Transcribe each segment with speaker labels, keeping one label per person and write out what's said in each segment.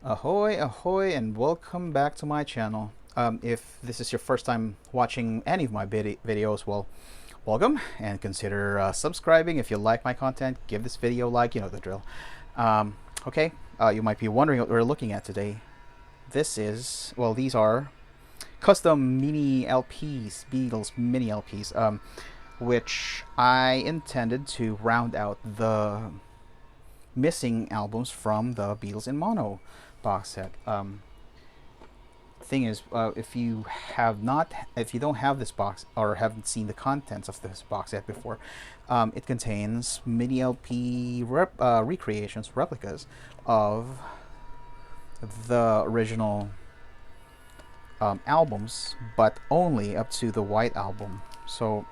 Speaker 1: Ahoy, ahoy, and welcome back to my channel. If this is your first time watching any of my videos, well, welcome, and consider subscribing if you like my content. Give this video a like, you know the drill. Okay, you might be wondering what we're looking at today. These are custom Mini-LPs, Beatles Mini-LPs, which I intended to round out the missing albums from the Beatles in Mono box set. Thing is, if you don't have this box or haven't seen the contents of this box set before, it contains mini LP recreations, replicas of the original albums, but only up to the white album. So,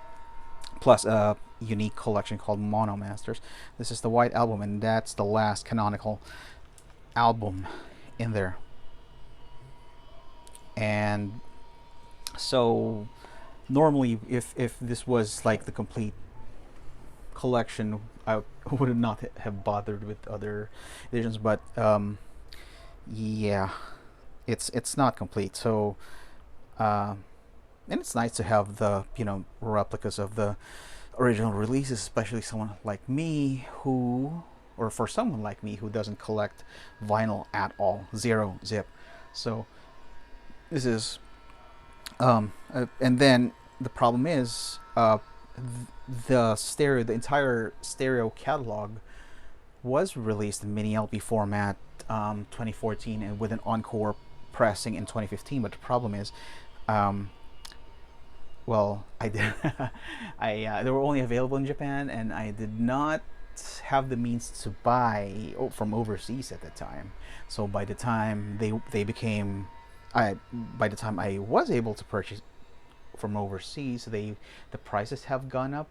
Speaker 1: plus a unique collection called Mono Masters. This is the white album, and that's the last canonical album in there. And so normally if this was like the complete collection, I would not have bothered with other editions, but yeah, it's not complete. So and it's nice to have the replicas of the original releases, especially someone like me who or for someone like me who doesn't collect vinyl at all, zero zip. So this is and then the problem is the entire stereo catalog was released in mini LP format 2014 and with an encore pressing in 2015. But the problem is, um, well, I did they were only available in Japan, and I did not have the means to buy from overseas at the time. So by the time they became by the time I was able to purchase from overseas, the prices have gone up.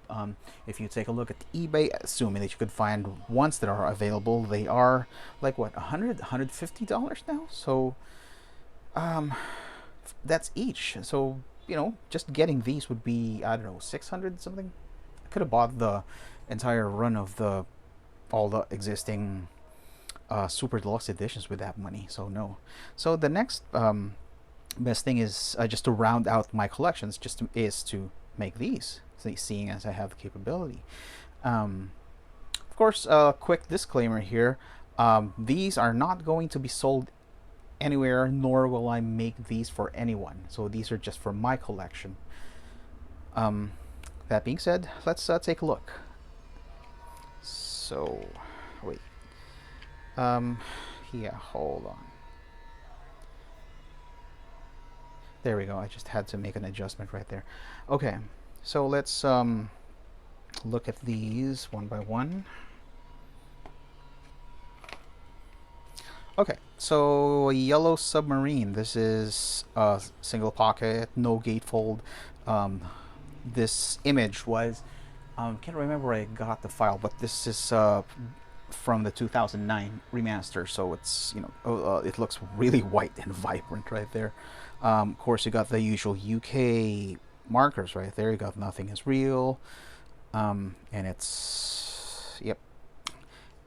Speaker 1: If you take a look at eBay, assuming that you could find ones that are available, they are like what, $150 now. So that's each. So just getting these would be, I don't know, 600 something. I could have bought the entire run of the all the existing super deluxe editions with that money. So no. So the next best thing is just to round out my collections, is to make these, seeing as I have the capability. Of course, a quick disclaimer here: these are not going to be sold anywhere, nor will I make these for anyone. So these are just for my collection. That being said, let's take a look. So, wait. Yeah, hold on. There we go. I just had to make an adjustment right there. Okay, so let's look at these one by one. Okay, so yellow submarine. This is a single pocket, no gatefold. This image was, can't remember where I got the file, but this is from the 2009 remaster. So it's it looks really white and vibrant right there. Of course, you got the usual UK markers right there. You got nothing is real, and it's yep.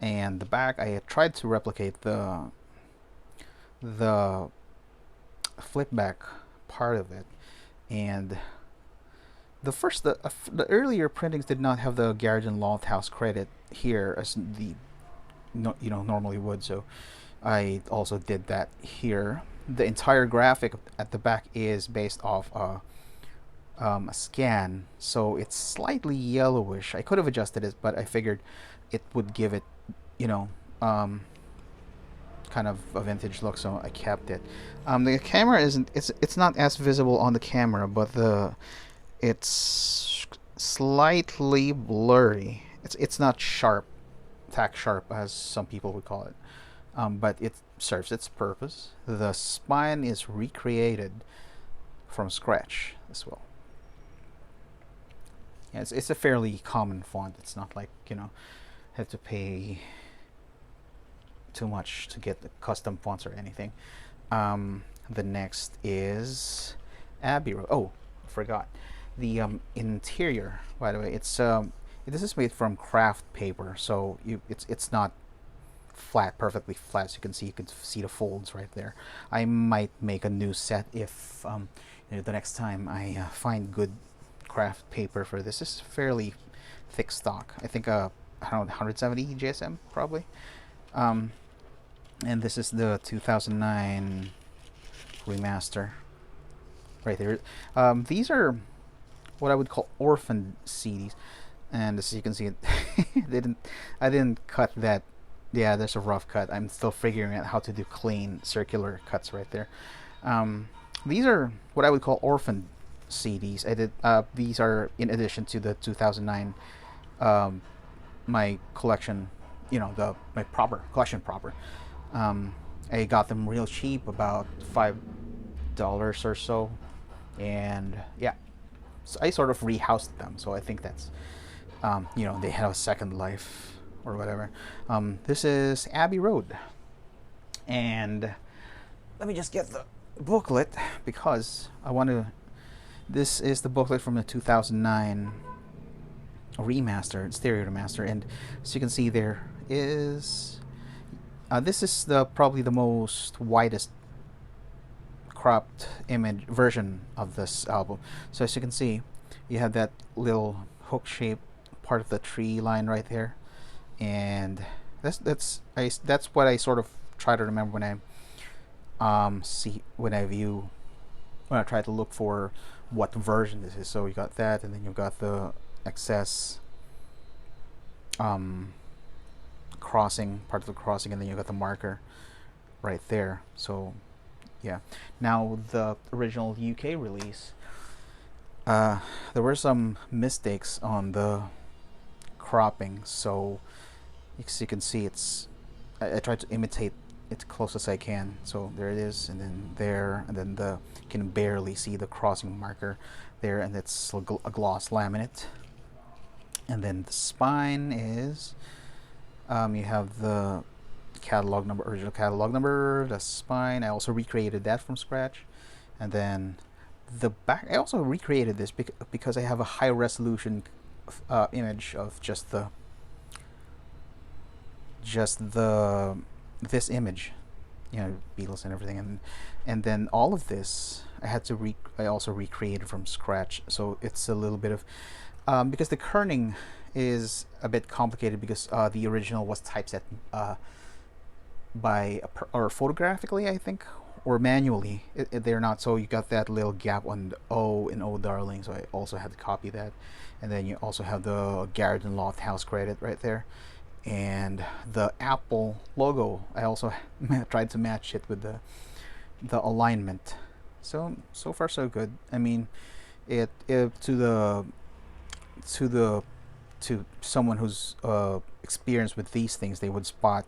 Speaker 1: And the back, I had tried to replicate the flip back part of it, and the earlier printings did not have the Garage and Lofthouse credit here as the normally would. So I also did that here. The entire graphic at the back is based off a scan, so it's slightly yellowish. I could have adjusted it, but I figured it would give it, you know, um, kind of a vintage look, so I kept it. The camera isn't it's not as visible on the camera, but it's slightly blurry. It's not sharp, tack sharp as some people would call it. But it serves its purpose. The spine is recreated from scratch as well. Yeah, it's a fairly common font. It's not like have to pay too much to get the custom fonts or anything. The next is Abbey Road. Oh, I forgot the interior. By the way, it's this is made from craft paper, so it's not flat, perfectly flat. So you can see the folds right there. I might make a new set if the next time I find good craft paper for this. Is fairly thick stock. I think around 170 GSM probably. Um, and this is the 2009 remaster right there. These are what I would call orphan CDs, and as you can see, I didn't cut that. Yeah, there's a rough cut. I'm still figuring out how to do clean circular cuts right there. These are what I would call orphan CDs. These are in addition to the 2009 my collection, my proper collection proper. I got them real cheap, about $5 or so, and yeah, so I sort of rehoused them. So I think that's they have a second life or whatever. This is Abbey Road, and let me just get the booklet because I want to. This is the booklet from the 2009 remaster, stereo remaster, and as you can see, there is this is probably the most widest cropped image version of this album. So as you can see, you have that little hook shaped part of the tree line right there, and that's what I sort of try to remember when I try to look for what version this is. So you got that, and then you've got the excess crossing, part of the crossing, and then you got the marker right there. So yeah, now the original UK release, there were some mistakes on the cropping, so as you can see, I tried to imitate it close as I can. So there it is, and then there, and then you can barely see the crossing marker there, and it's a gloss laminate. And then the spine is you have the catalog number, original catalog number, the spine. I also recreated that from scratch, and then the back. I also recreated this because I have a high resolution image of just this image, Beatles and everything, and then all of this I also recreated from scratch. So it's a little bit of because the kerning is a bit complicated because the original was typeset or photographically, I think, or manually. They're not. So you got that little gap on the O in Oh Darling. So I also had to copy that, and then you also have the Garrett and Lofthouse credit right there, and the Apple logo. I also tried to match it with the alignment. So far so good. I mean, to someone who's experienced with these things, they would spot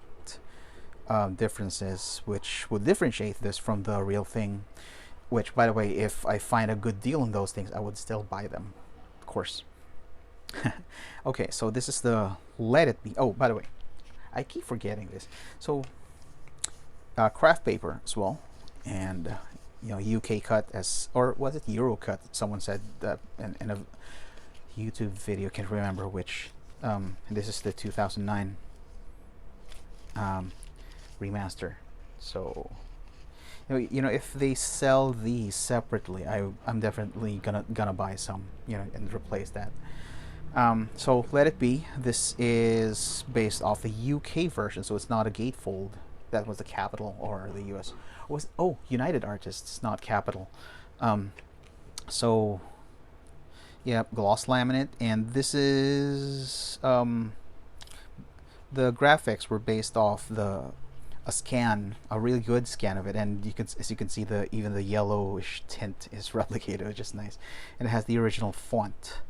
Speaker 1: differences which would differentiate this from the real thing. Which, by the way, if I find a good deal on those things, I would still buy them, of course. Okay, so this is the Let It Be. Oh, by the way, I keep forgetting this. So craft paper as well, and UK cut, or was it Euro cut? Someone said that in a YouTube video, can't remember which. And this is the 2009 remaster. So if they sell these separately, I'm definitely gonna buy some, and replace that. So Let It Be. This is based off the UK version, so it's not a gatefold. That was the Capitol, or the US United Artists, not Capitol. So yeah, gloss laminate, and this is the graphics were based off a really good scan of it, and as you can see, even the yellowish tint is replicated, which is nice, and it has the original font,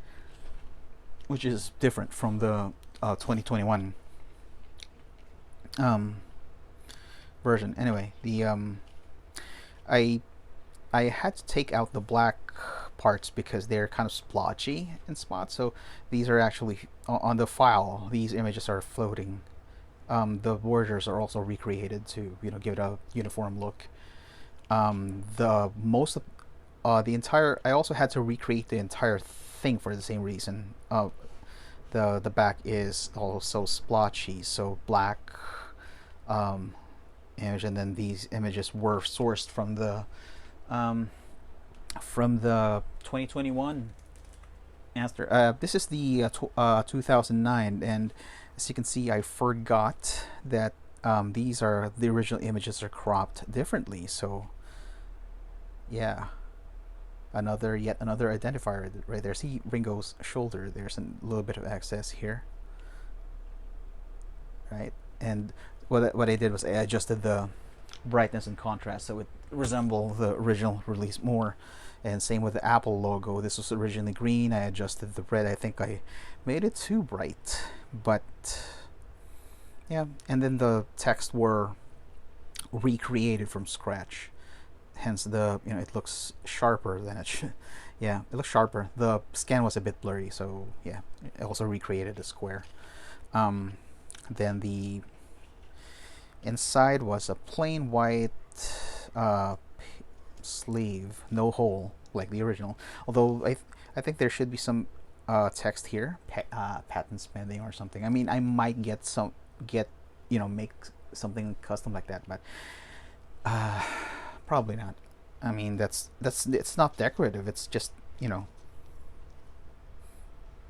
Speaker 1: which is different from the 2021 version. Anyway, I had to take out the black parts because they're kind of splotchy in spots. So these are actually on the file. These images are floating. The borders are also recreated to give it a uniform look. The entire. I also had to recreate the entire thing for the same reason. The back is also splotchy, so black um, image, and then these images were sourced um, from the 2021 master. This is the 2009, and as you can see, I forgot that these are the original images are cropped differently. So yeah, yet another identifier right there. See Ringo's shoulder. There's a little bit of excess here, right? And what I did was I adjusted the brightness and contrast so it resembled the original release more. And same with the Apple logo. This was originally green. I adjusted the red. I think I made it too bright, but yeah. And then the text were recreated from scratch. Hence the it looks sharper than it should. Yeah, it looks sharper. The scan was a bit blurry, so yeah, it also recreated the square. Um, then the inside was a plain white uh, sleeve, no hole like the original. Although I think there should be some text here, patent pending or something. I mean, I might get make something custom like that, but uh, probably not. I mean, that's it's not decorative. It's just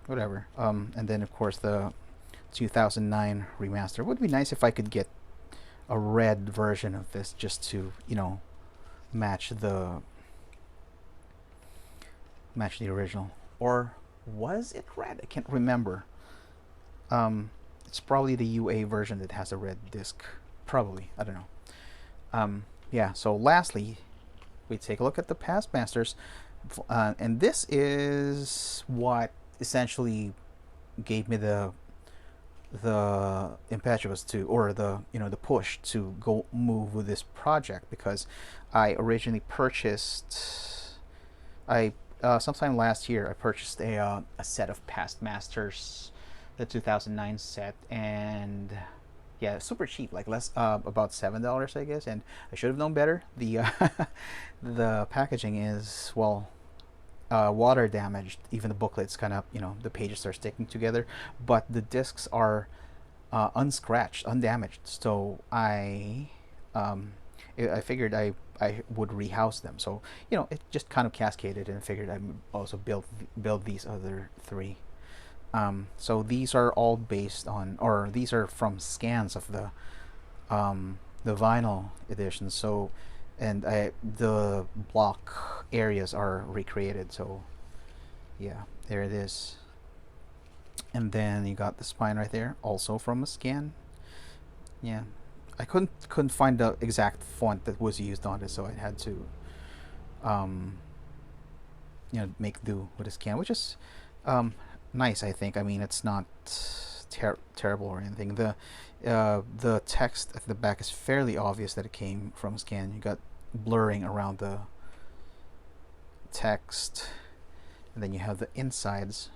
Speaker 1: whatever. And then of course the 2009 remaster would be nice if I could get a red version of this just to match the original. Or was it red? I can't remember. It's probably the UA version that has a red disc. Probably, I don't know. Yeah. So lastly, we take a look at the past masters, and this is what essentially gave me the impetus to, or the push to go move with this project, because I originally purchased, I sometime last year I purchased a set of past masters, the 2009 set, and yeah, super cheap, like less, about $7 I guess, and I should have known better. The the packaging is, well, water damaged. Even the booklet's kind of, the pages are sticking together, but the discs are unscratched, undamaged. So I figured I would rehouse them. So it just kind of cascaded, and figured I would also build these other three. So these are all based on, or these are from scans of the vinyl edition. So, and the block areas are recreated. So yeah, there it is. And then you got the spine right there, also from a scan. Yeah, I couldn't find the exact font that was used on it, so I had to um, make do with a scan, which is nice. I think. I mean, it's not terrible or anything. The text at the back is fairly obvious that it came from a scan. You got blurring around the text, and then you have the insides.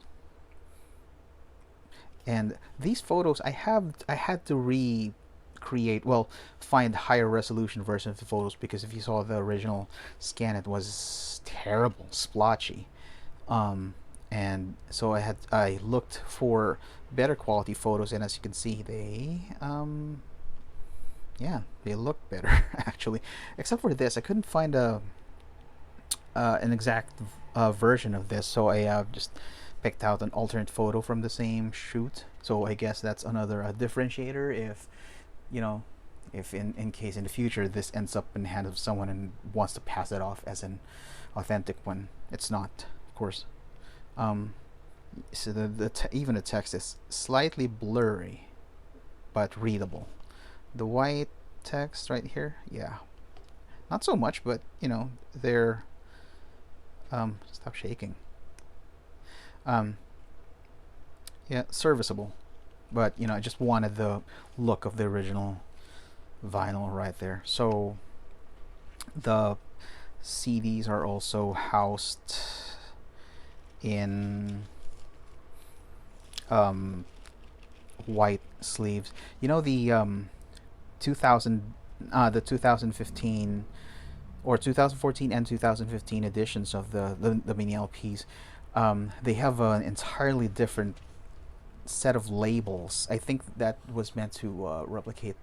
Speaker 1: And these photos, I had to recreate, well, find higher resolution version of the photos, because if you saw the original scan, it was terrible, splotchy. And so I looked for better quality photos, and as you can see, yeah, they look better actually. Except for this, I couldn't find an exact version of this, so I just picked out an alternate photo from the same shoot. So I guess that's another differentiator. If if in case in the future this ends up in the hands of someone and wants to pass it off as an authentic one, it's not, of course. Um, so even the text is slightly blurry, but readable. The white text right here, yeah, not so much, but they're stop shaking. Um, yeah, serviceable, but I just wanted the look of the original vinyl right there. So the CDs are also housed in um, white sleeves. The 2015 or 2014 and 2015 editions of the Mini-LPs, they have an entirely different set of labels. I think that was meant to replicate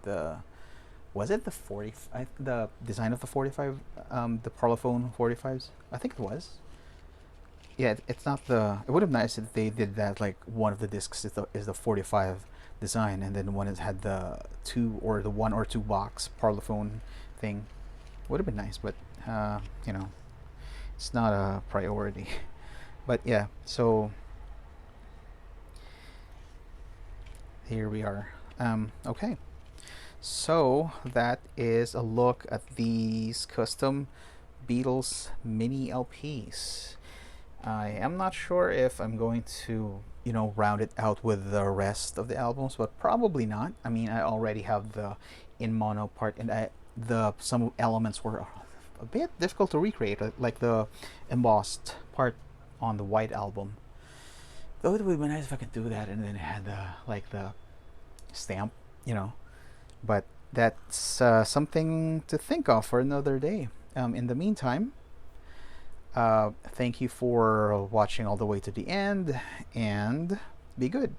Speaker 1: Was it the 40? The design of the 45, the Parlophone 45s. I think it was. Yeah, it's not the. It would have been nice if they did that. Like one of the discs is the 45 design, and then one has had the two or the one or two box Parlophone thing. Would have been nice, but you know, it's not a priority. But yeah, so here we are. Okay, so that is a look at these custom Beatles mini LPs. I am not sure if I'm going to, round it out with the rest of the albums, but probably not. I mean, I already have the in mono part, and the some elements were a bit difficult to recreate, like the embossed part on the white album. Though it would be nice if I could do that, and then it had the stamp, But that's something to think of for another day. In the meantime, thank you for watching all the way to the end, and be good.